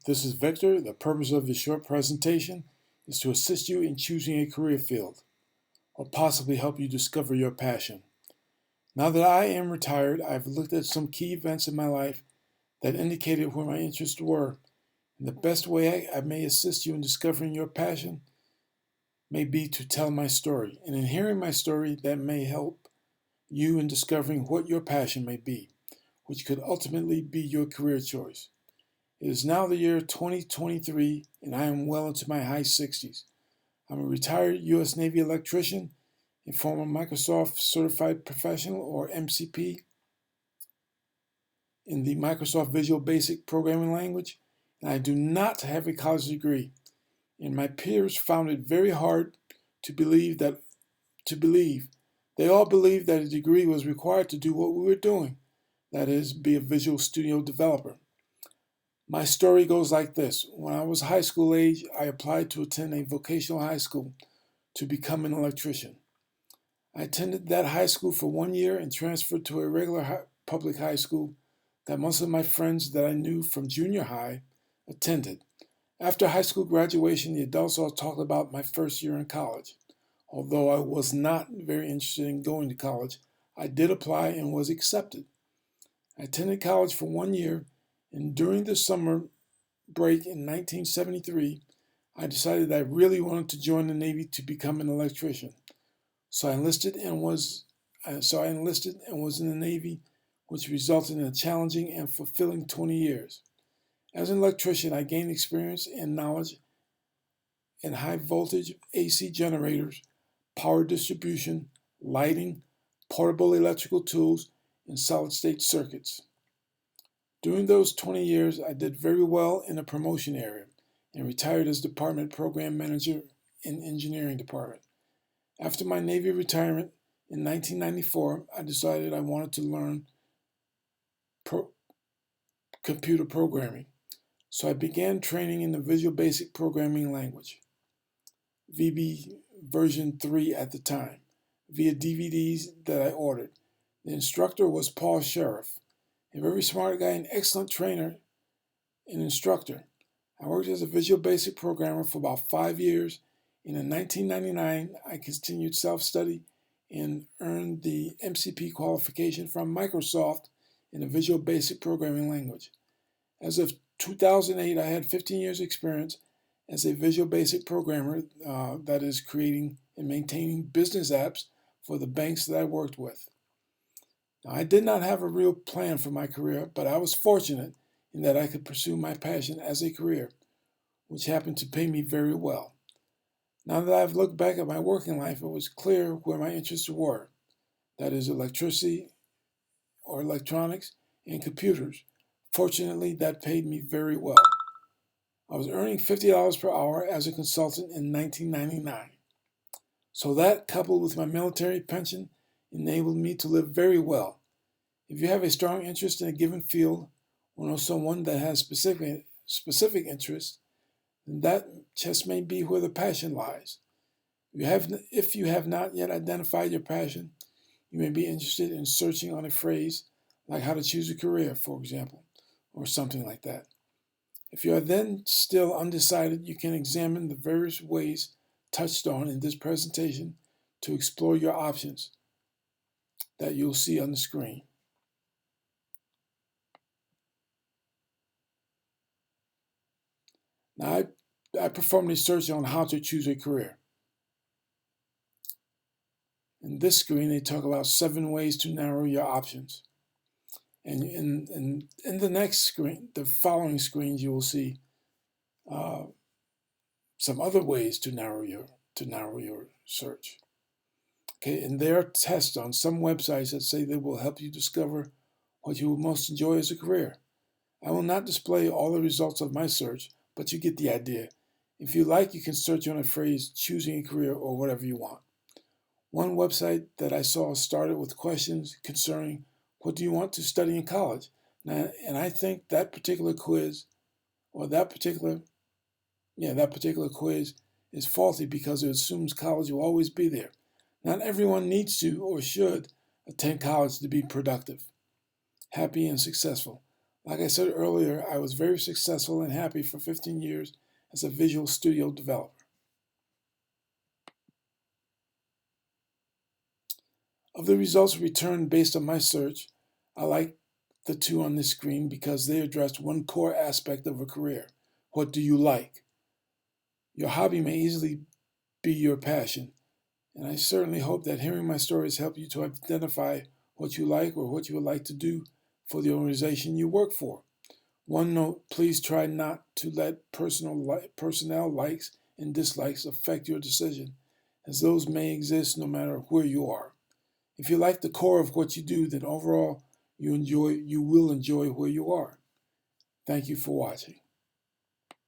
This is Victor. The purpose of this short presentation is to assist you in choosing a career field or possibly help you discover your passion. Now that I am retired, I've looked at some key events in my life that indicated where my interests were, and the best way I may assist you in discovering your passion may be to tell my story. And in hearing my story, that may help you in discovering what your passion may be, which could ultimately be your career choice. It is now the year 2023, and I am well into my high 60s. I'm a retired U.S. Navy electrician, a former Microsoft Certified Professional, or MCP, in the Microsoft Visual Basic Programming Language, and I do not have a college degree. And my peers found it very hard to believe. They all believed that a degree was required to do what we were doing, that is, be a Visual Studio developer. My story goes like this. When I was high school age, I applied to attend a vocational high school to become an electrician. I attended that high school for 1 year and transferred to a regular public high school that most of my friends that I knew from junior high attended. After high school graduation, the adults all talked about my first year in college. Although I was not very interested in going to college, I did apply and was accepted. I attended college for 1 year, and during the summer break in 1973, I decided that I really wanted to join the Navy to become an electrician. So I enlisted and was in the Navy, which resulted in a challenging and fulfilling 20 years. As an electrician, I gained experience and knowledge in high voltage AC generators, power distribution, lighting, portable electrical tools, and solid state circuits. During those 20 years, I did very well in the promotion area and retired as department program manager in engineering department. After my Navy retirement in 1994, I decided I wanted to learn computer programming. So I began training in the Visual Basic Programming Language, VB version 3 at the time, via DVDs that I ordered. The instructor was Paul Sheriff, a very smart guy, an excellent trainer and instructor. I worked as a Visual Basic programmer for about 5 years, and in 1999 I continued self-study and earned the MCP qualification from Microsoft in the Visual Basic Programming Language. As of 2008, I had 15 years experience as a Visual Basic programmer, that is, creating and maintaining business apps for the banks that I worked with. Now, I did not have a real plan for my career, but I was fortunate in that I could pursue my passion as a career, which happened to pay me very well. Now that I've looked back at my working life, it was clear where my interests were, that is, electricity or electronics and computers. Fortunately, that paid me very well. I was earning $50 per hour as a consultant in 1999. So that, coupled with my military pension, enabled me to live very well. If you have a strong interest in a given field or know someone that has specific interests, then that just may be where the passion lies. If you have not yet identified your passion, you may be interested in searching on a phrase like how to choose a career, for example, or something like that. If you are then still undecided, you can examine the various ways touched on in this presentation to explore your options that you'll see on the screen. Now, I performed a search on how to choose a career. In this screen, they talk about 7 ways to narrow your options. And in the next screen, the following screens, you will see some other ways to narrow your search. Okay, and there are tests on some websites that say they will help you discover what you will most enjoy as a career. I will not display all the results of my search, but you get the idea. If you like, you can search on a phrase, choosing a career, or whatever you want. One website that I saw started with questions concerning what do you want to study in college? And I think that particular quiz, or that particular quiz is faulty because it assumes college will always be there. Not everyone needs to or should attend college to be productive, happy, and successful. Like I said earlier, I was very successful and happy for 15 years as a Visual Studio developer. Of the results returned based on my search, I like the two on this screen because they address one core aspect of a career. What do you like? Your hobby may easily be your passion, and I certainly hope that hearing my stories help you to identify what you like or what you would like to do for the organization you work for. One note, please try not to let personnel likes and dislikes affect your decision, as those may exist no matter where you are. If you like the core of what you do, then overall you will enjoy where you are. Thank you for watching.